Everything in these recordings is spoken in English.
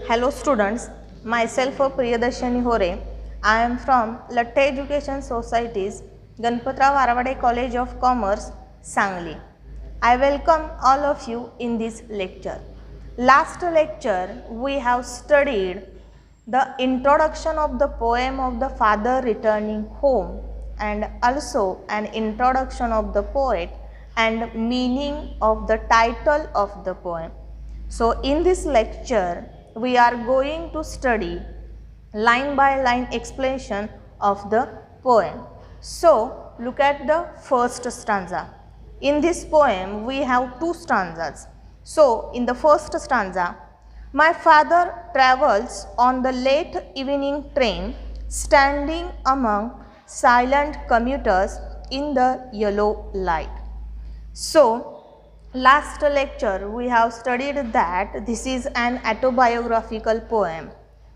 Hello students, myself Priyadarshini Hore. I am from Latte Education Society's Ganpatrao Varavade College of Commerce, Sangli. I welcome all of you in this lecture. Last lecture we have studied the introduction of the poem of the father returning home and also an introduction of the poet and meaning of the title of the poem. So in this lecture we are going to study line by line explanation of the poem. So look at the first stanza. In this poem we have two stanzas. So in the first stanza, my father travels on the late evening train, standing among silent commuters in the yellow light. So last lecture we have studied that this is an autobiographical poem.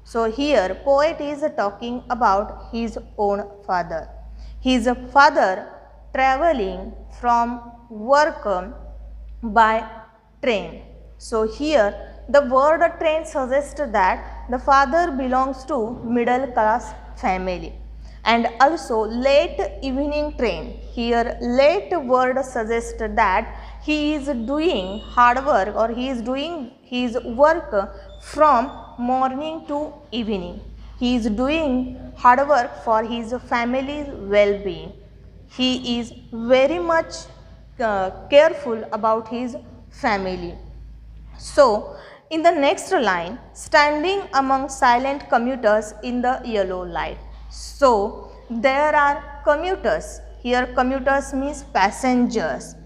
So here poet is talking about his own father. His father traveling from work by train. So here the word train suggests that the father belongs to middle class family. And also late evening train. Here late word suggests that he is doing hard work or he is doing his work from morning to evening. He is doing hard work for his family's well-being. He is very much careful about his family. So in the next line, standing among silent commuters in the yellow light. So there are commuters. Here commuters means passengers.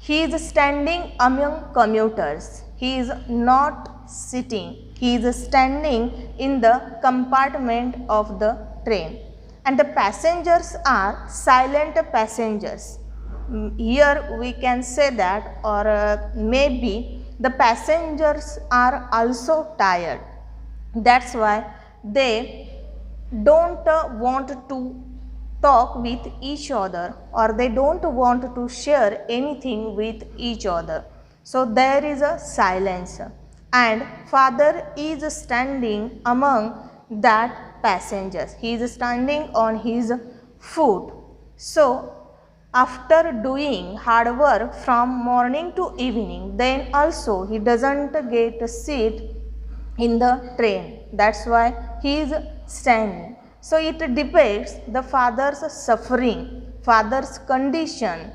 He is standing among commuters. He is not sitting. He is standing in the compartment of the train. And the passengers are silent passengers. Here we can say that, or maybe the passengers are also tired. That's why they don't want to talk with each other, or they don't want to share anything with each other. So there is a silence, and father is standing among that passengers. He is standing on his foot. So after doing hard work from morning to evening, then also he doesn't get a seat in the train. That's why he is standing. So it depicts the father's suffering, father's condition,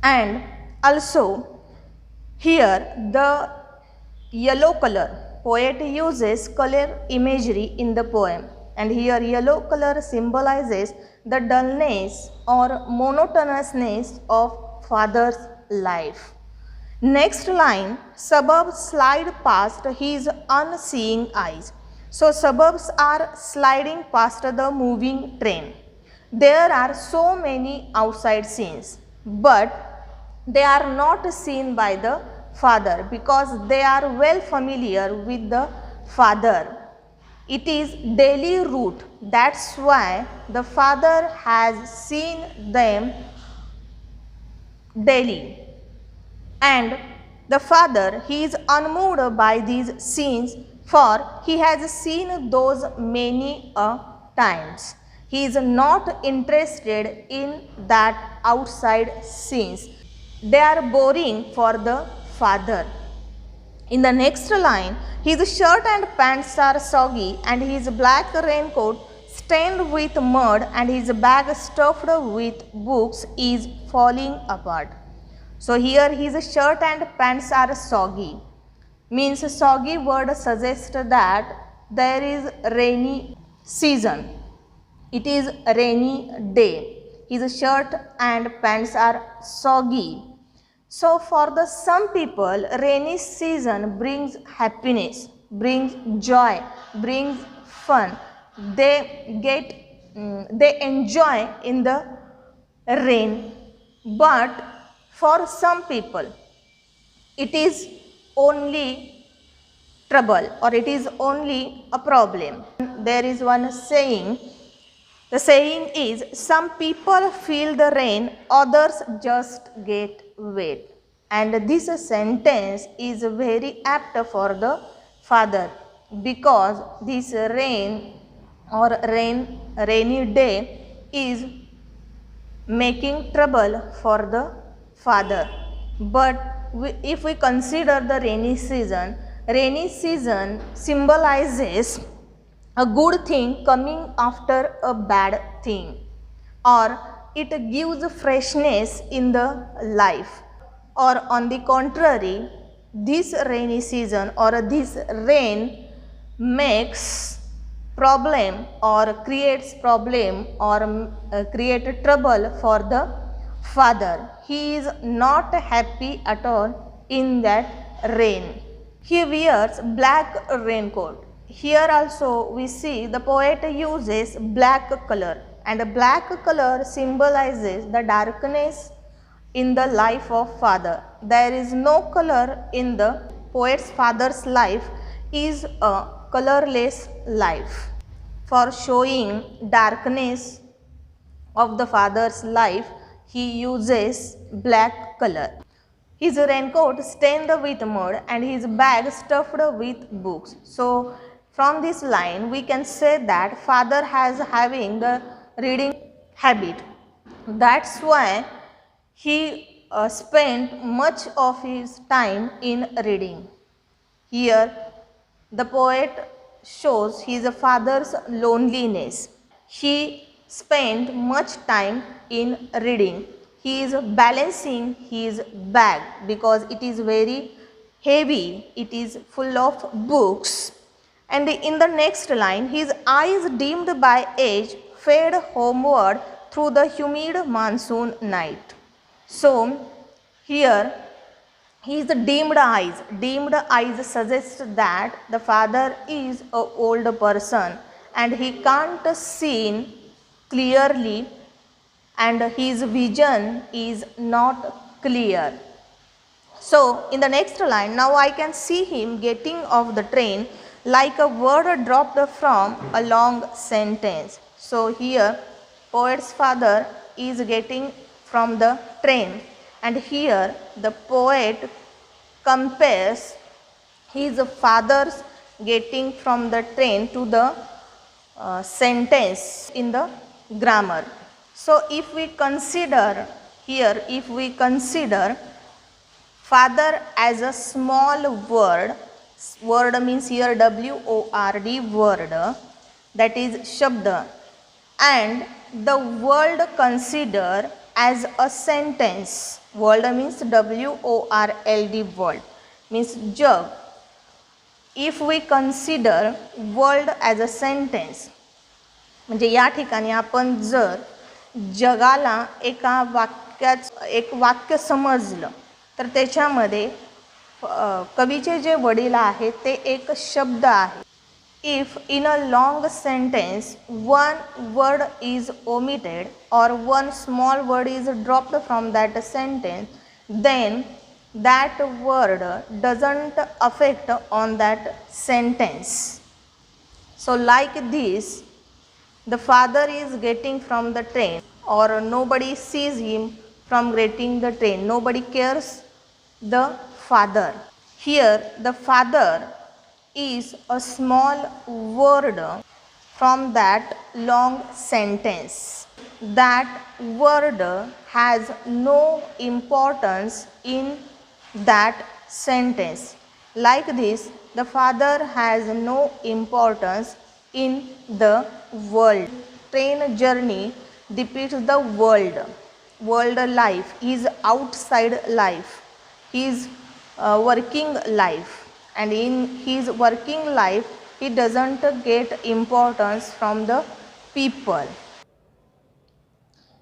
and also here the yellow color. Poet uses color imagery in the poem, and here yellow color symbolizes the dullness or monotonousness of father's life. Next line, suburbs slide past his unseeing eyes. So suburbs are sliding past the moving train. There are so many outside scenes, but they are not seen by the father because they are well familiar with the father. It is daily route. That's why the father has seen them daily. And the father, he is unmoved by these scenes, for he has seen those many times. He is not interested in that outside scenes. They are boring for the father. In the next line, his shirt and pants are soggy and his black raincoat stained with mud and his bag stuffed with books is falling apart. So here his shirt and pants are soggy. Means soggy word suggests that there is rainy season. It is a rainy day. His shirt and pants are soggy. So for the some people, rainy season brings happiness, brings joy, brings fun. They enjoy in the rain. But for some people, it is only trouble, or it is only a problem. There is one saying. The saying is, some people feel the rain, others just get wet. And this sentence is very apt for the father. because this rainy day is making trouble for the father. But if we consider the rainy season symbolizes a good thing coming after a bad thing, or it gives freshness in the life. Or on the contrary, this rainy season or this rain makes problem or creates problem or create trouble for the father. He is not happy at all in that rain. He wears black raincoat. Here also we see the poet uses black color, and the black color symbolizes the darkness in the life of father. There is no color in the poet's father's life, is a colorless life. For showing darkness of the father's life, he uses black color. His raincoat stained with mud and his bag stuffed with books. So from this line we can say that father has having the reading habit. That's why he spent much of his time in reading. Here the poet shows his father's loneliness. He spent much time in reading. He is balancing his bag because it is very heavy, it is full of books. And in the next line, his eyes dimmed by age fade homeward through the humid monsoon night. So here his dimmed eyes suggest that the father is an old person and he can't see clearly and his vision is not clear. So in the next line, now I can see him getting off the train like a word dropped from a long sentence. So here poet's father is getting from the train, and here the poet compares his father's getting from the train to the sentence in the grammar. So if we consider here, father as a small word means here W-O-R-D word, that is shabda, and the word consider as a sentence. Word means W-O-R-L-D word means jug. If we consider world as a sentence, म्हणजे या ठिकाणी आपण जर जगाला एका एक वाक्य समजलं तर त्याच्यामध्ये कवीचे जे वडील आहेत ते एक शब्द आहे. If in a long sentence one word is omitted or one small word is dropped from that sentence, then that word doesn't affect on that sentence. So like this, the father is getting from the train, or nobody sees him from getting the train. Nobody cares the father. Here the father is a small word from that long sentence. That word has no importance in that sentence. Like this, the father has no importance in the world. Train journey depicts the world life, his outside life, his working life. And in his working life, he doesn't get importance from the people.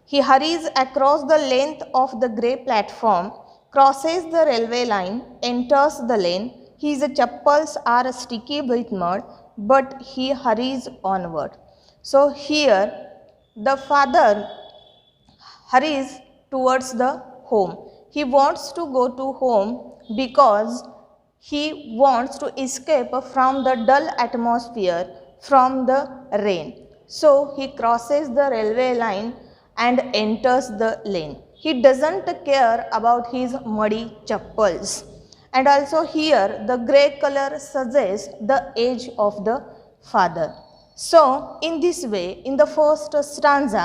He hurries across the length of the grey platform, crosses the railway line, enters the lane. His chappals are sticky with mud, but he hurries onward. So here the father hurries towards the home. He wants to go to home because he wants to escape from the dull atmosphere from the rain. So he crosses the railway line and enters the lane. He doesn't care about his muddy chappals. and also here the grey color suggests the age of the father. So in this way, in the first stanza,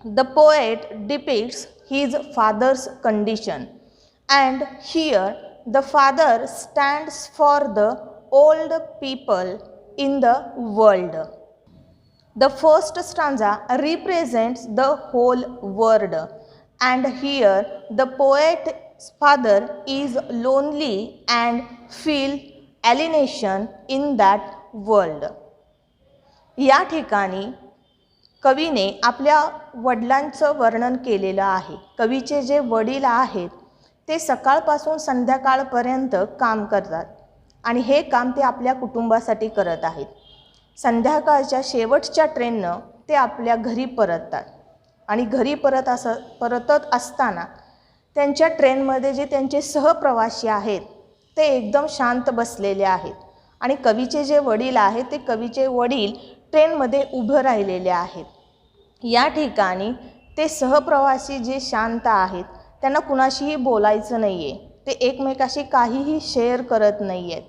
the poet depicts his father's condition, and here the father stands for the old people in the world. The first stanza represents the whole world, and here the poet's father is lonely and feel alienation in that world. या ठिकाणी कवीने आपल्या वडिलांचं वर्णन केलेलं आहे. कवीचे जे वडील आहेत ते सकाळपासून संध्याकाळपर्यंत काम करतात आणि हे काम ते आपल्या कुटुंबासाठी करत आहेत. संध्याकाळच्या शेवटच्या ट्रेननं ते आपल्या घरी परततात आणि घरी परतत असताना त्यांच्या ट्रेनमध्ये जे त्यांचे सहप्रवासी आहेत ते एकदम शांत बसलेले आहेत आणि कवीचे जे वडील आहेत ते कवीचे वडील ट्रेनमध्ये उभं राहिलेले आहेत. या ठिकाणी ते सहप्रवासी जे शांत आहेत त्यांना कुणाशीही बोलायचं नाही आहे, ते एकमेकाशी काहीही शेअर करत नाही आहेत.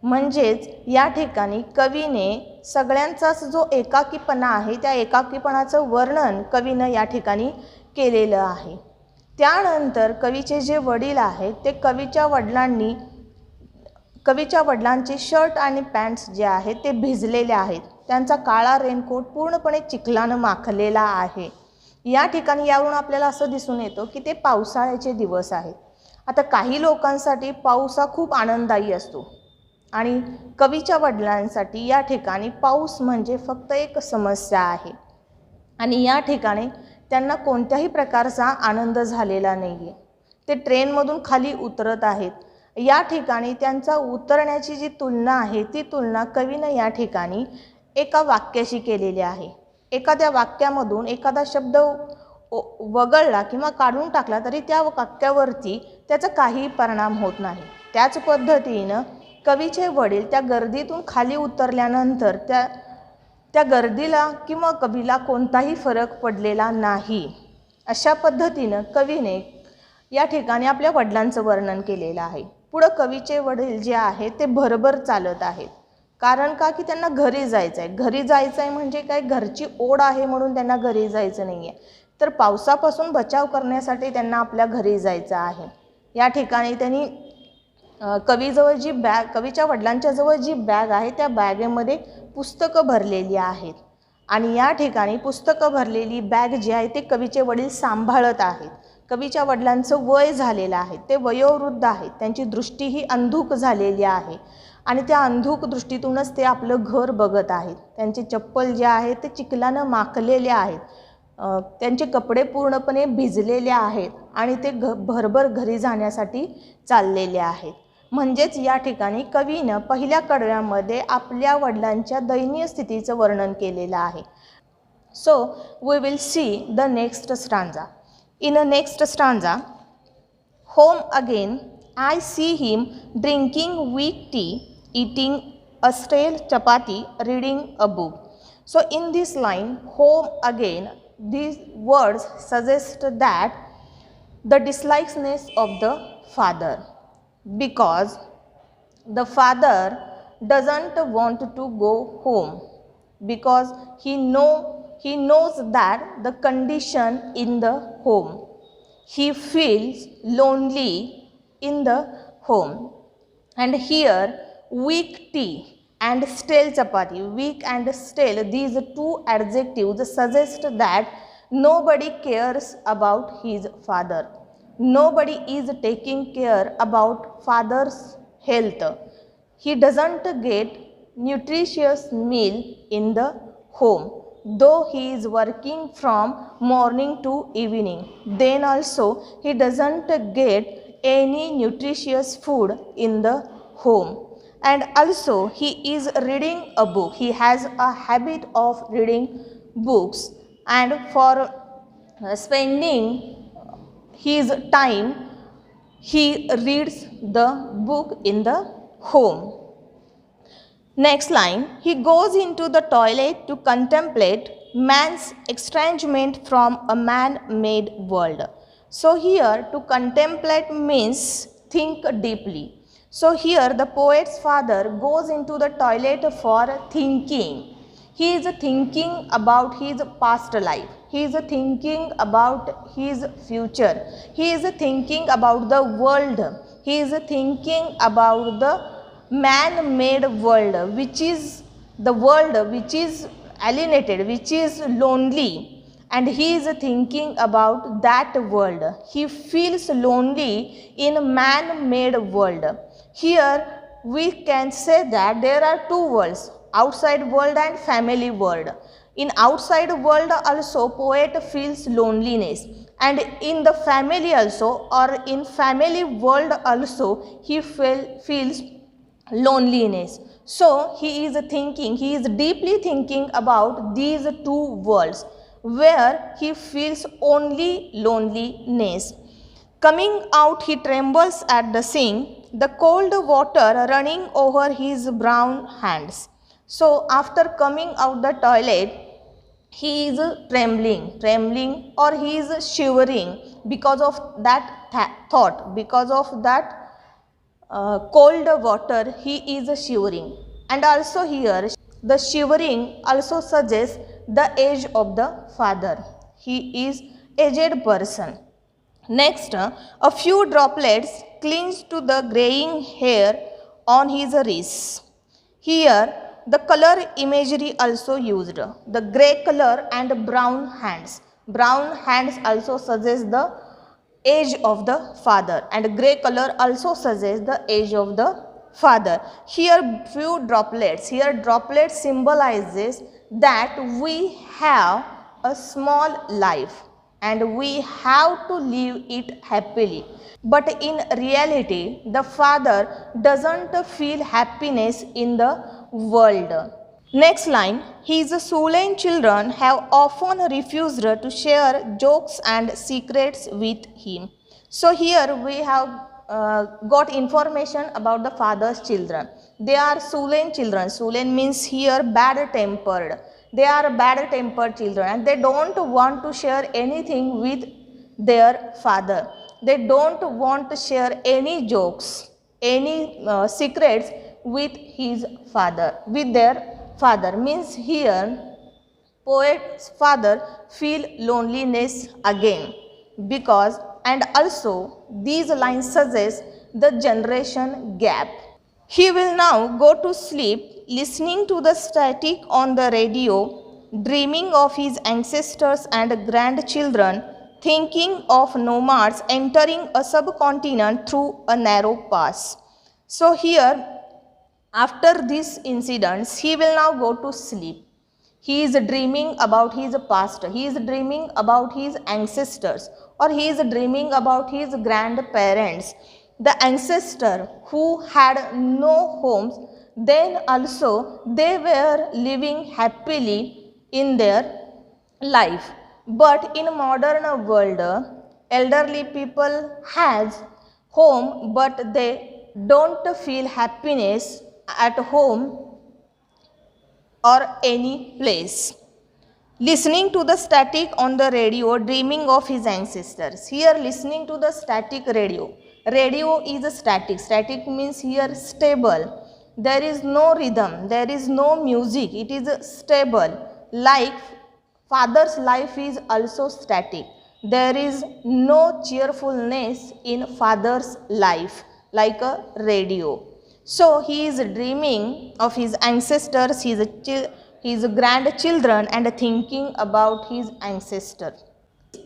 म्हणजेच या ठिकाणी कवीने सगळ्यांचाच जो एकाकीपणा आहे त्या एकाकीपणाचं वर्णन कवीनं या ठिकाणी केलेलं आहे. त्यानंतर कवीचे जे वडील आहेत ते कवीच्या वडिलांचे शर्ट आणि पॅन्ट्स जे आहेत ते भिजलेले आहेत. त्यांचा काळा रेनकोट पूर्णपणे चिखलानं माखलेला आहे. या ठिकाणी यावरून आपल्याला असं दिसून येतं की ते पावसाळ्याचे दिवस आहेत. आता काही लोकांसाठी पाऊस हा खूप आनंददायी असतो आणि कवीच्या वडिलांसाठी या ठिकाणी पाऊस म्हणजे फक्त एक समस्या आहे आणि या ठिकाणी त्यांना कोणत्याही प्रकारचा आनंद झालेला नाही आहे. ते ट्रेनमधून खाली उतरत आहेत. या ठिकाणी त्यांचा उतरण्याची जी तुलना आहे ती तुलना कवीनं या ठिकाणी एका वाक्याशी केलेली आहे. एखाद्या वाक्यामधून एखादा शब्द वगळला किंवा काढून टाकला तरी त्या वाक्यावरती त्याचा काही परिणाम होत नाही. त्याच पद्धतीनं कवीचे वडील त्या गर्दीतून खाली उतरल्यानंतर त्या गर्दीला किंवा कवीला कोणताही फरक पडलेला नाही. अशा पद्धतीनं कवीने या ठिकाणी आपल्या वडिलांचं वर्णन केलेलं आहे. पुढं कवीचे वडील जे आहेत ते भरभर चालत आहेत. कारण का की त्यांना घरी जायचं आहे. घरी जायचं आहे म्हणजे काय, घरची ओढ आहे म्हणून त्यांना घरी जायचं नाही आहे, तर पावसापासून बचाव करण्यासाठी त्यांना आपल्या घरी जायचं आहे. या ठिकाणी त्यांनी कवीच्या वडिलांच्या जवळ जी बॅग आहे त्या बॅगेमध्ये पुस्तकं भरलेली आहेत आणि या ठिकाणी पुस्तकं भरलेली बॅग जी आहे ते कवीचे वडील सांभाळत आहेत. कवीच्या वडिलांचं वय झालेलं आहे, ते वयोवृद्ध आहेत, त्यांची दृष्टीही अंधुक झालेली आहे आणि त्या अंधुक दृष्टीतूनच ते आपलं घर बघत आहेत. त्यांचे चप्पल जे आहेत ते चिखलानं माखलेले आहेत, त्यांचे कपडे पूर्णपणे भिजलेले आहेत आणि ते भरभर घरी जाण्यासाठी चाललेले आहेत. म्हणजेच या ठिकाणी कवीनं पहिल्या कडव्यामध्ये आपल्या वडिलांच्या दयनीय स्थितीचं वर्णन केलेलं आहे. So we will see the next stanza. In a next stanza, home again, I see him drinking weak tea, eating a stale chapati, reading a book. So in this line, home again, these words suggest that the dislikeness of the father, because the father doesn't want to go home because he knows that the condition in the home. He feels lonely in the home. And here weak tea and stale chapati, weak and stale, these two adjectives suggest that nobody cares about his father. Nobody is taking care about father's health. He doesn't get nutritious meal in the home. Though he is working from morning to evening, then also he doesn't get any nutritious food in the home. And also he is reading a book. He has a habit of reading books, and for spending his time he reads the book in the home. Next line, he goes into the toilet to contemplate man's estrangement from a man-made world. So here to contemplate means think deeply. So here the poet's father goes into the toilet for thinking. He is thinking about his past life. He is thinking about his future. He is thinking about the world. He is thinking about the man-made world, which is the world which is alienated, which is lonely, and he is thinking about that world. He feels lonely in a man-made world. Here we can say that there are two worlds, outside world and family world. In outside world also poet feels loneliness, and in the family also, or in family world also, he feels loneliness. So he is deeply thinking about these two worlds where he feels only loneliness. Coming out, he trembles at the seeing the cold water running over his brown hands. So after coming out the toilet, he is trembling, or he is shivering because of that thought, because of that cold water. He is shivering, and also here the shivering also suggests the age of the father. He is aged person. Next, a few droplets cling to the graying hair on his wrists. Here the color imagery also used, the gray color and brown hands. Brown hands also suggest the age of the father, and gray color also suggests the age of the father. Here few droplets, here droplet symbolizes that we have a small life and we have to live it happily. But in reality, the father doesn't feel happiness in the world. Next line, his Sulen children have often refused to share jokes and secrets with him. So here we have got information about the father's children. They are Sulen children. Sulen means here bad tempered. They are bad tempered children, and they don't want to share anything with their father. They don't want to share any jokes, any secrets with his father, with their father. Means here poet's father feel loneliness again, because, and also these lines suggest the generation gap. He will now go to sleep listening to the static on the radio, dreaming of his ancestors and grandchildren, thinking of nomads entering a subcontinent through a narrow pass. So here, after these incidents, he will now go to sleep. He is dreaming about his past. He is dreaming about his ancestors, or he is dreaming about his grandparents. The ancestor who had no homes, then also they were living happily in their life. But in modern world, elderly people has home, but they don't feel happiness at home or any place. Listening to the static on the radio, dreaming of his ancestors. Here listening to the static radio. Radio is static. Static means here stable. There is no rhythm, there is no music, it is stable. Like father's life is also static. There is no cheerfulness in father's life like a radio. So he is dreaming of his ancestors, his grandchildren, and thinking about his ancestor.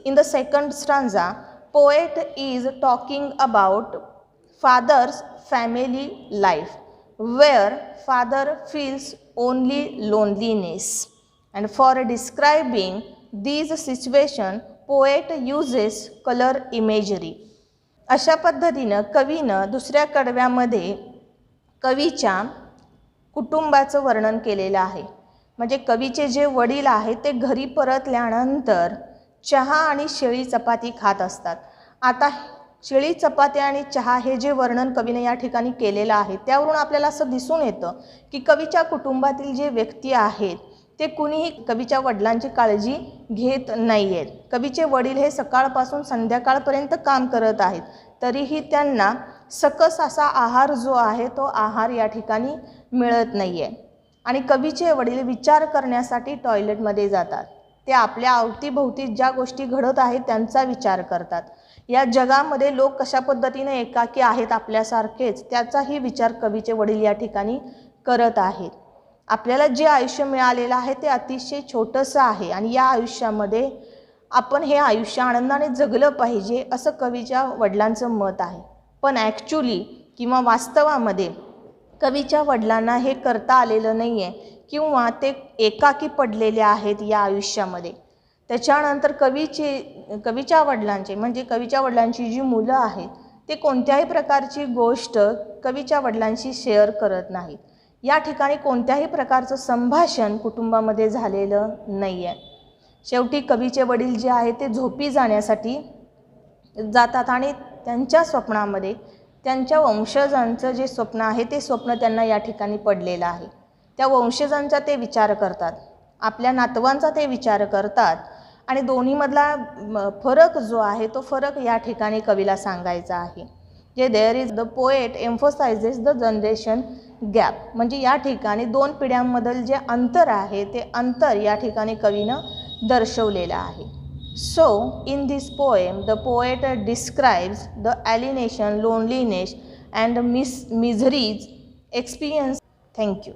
In the second stanza, poet is talking about father's family life, where father feels only loneliness. And for describing these situation, poet uses color imagery. अशा पद्धतीनं कवीनं दुसऱ्या कडव्यामध्ये कवीच्या कुटुंबाचं वर्णन केलेलं आहे. म्हणजे कवीचे जे वडील आहेत ते घरी परतल्यानंतर चहा आणि शेळी चपाती खात असतात. आता शेळी चपाती आणि चहा हे जे वर्णन कवीने या ठिकाणी केलेलं आहे, त्यावरून आपल्याला असं दिसून येतं की कवीच्या कुटुंबातील जे व्यक्ती आहेत ते कुणीही कवीच्या वडिलांची काळजी घेत नाही आहेत. कवीचे वडील हे सकाळपासून संध्याकाळपर्यंत काम करत आहेत, तरीही त्यांना सकस असा आहार जो आहे तो आहार या ठिकाणी मिळत नाही आहे. आणि कवीचे वडील विचार करण्यासाठी टॉयलेटमध्ये जातात. ते आपल्या अवतीभोवती ज्या गोष्टी घडत आहेत त्यांचा विचार करतात. या जगामध्ये लोक कशा पद्धतीने एकाकी आहेत आपल्यासारखेच त्याचाही विचार कवीचे वडील या ठिकाणी करत आहेत. आपल्याला जे आयुष्य मिळालेलं आहे ते अतिशय छोटंसं आहे आणि या आयुष्यामध्ये आपण हे आयुष्य आनंदाने जगलं पाहिजे असं कवीच्या वडिलांचं मत आहे. पण ॲक्च्युली किंवा वास्तवामध्ये कवीच्या वडिलांना हे करता आलेलं नाही आहे किंवा ते एकाकी पडलेले आहेत या आयुष्यामध्ये. त्याच्यानंतर कवीच्या वडिलांची जी मुलं आहेत ते कोणत्याही प्रकारची गोष्ट कवीच्या वडिलांशी शेअर करत नाहीत. या ठिकाणी कोणत्याही प्रकारचं संभाषण कुटुंबामध्ये झालेलं नाही आहे. शेवटी कवीचे वडील जे आहे ते झोपी जाण्यासाठी जातात आणि त्यांच्या स्वप्नामध्ये त्यांच्या वंशजांचं जे स्वप्न आहे ते स्वप्न त्यांना या ठिकाणी पडलेलं आहे. त्या वंशजांचा ते विचार करतात, आपल्या नातवांचा ते विचार करतात आणि दोन्हीमधला फरक जो आहे तो फरक या ठिकाणी कवीला सांगायचा आहे. जे there is the poet emphasises the generation gap, म्हणजे या ठिकाणी दोन पिढ्यांमधील जे अंतर आहे ते अंतर या ठिकाणी कवीनं दर्शवलेलं आहे. So, in this poem, the poet describes the alienation, loneliness, and miseries experienced. Thank you.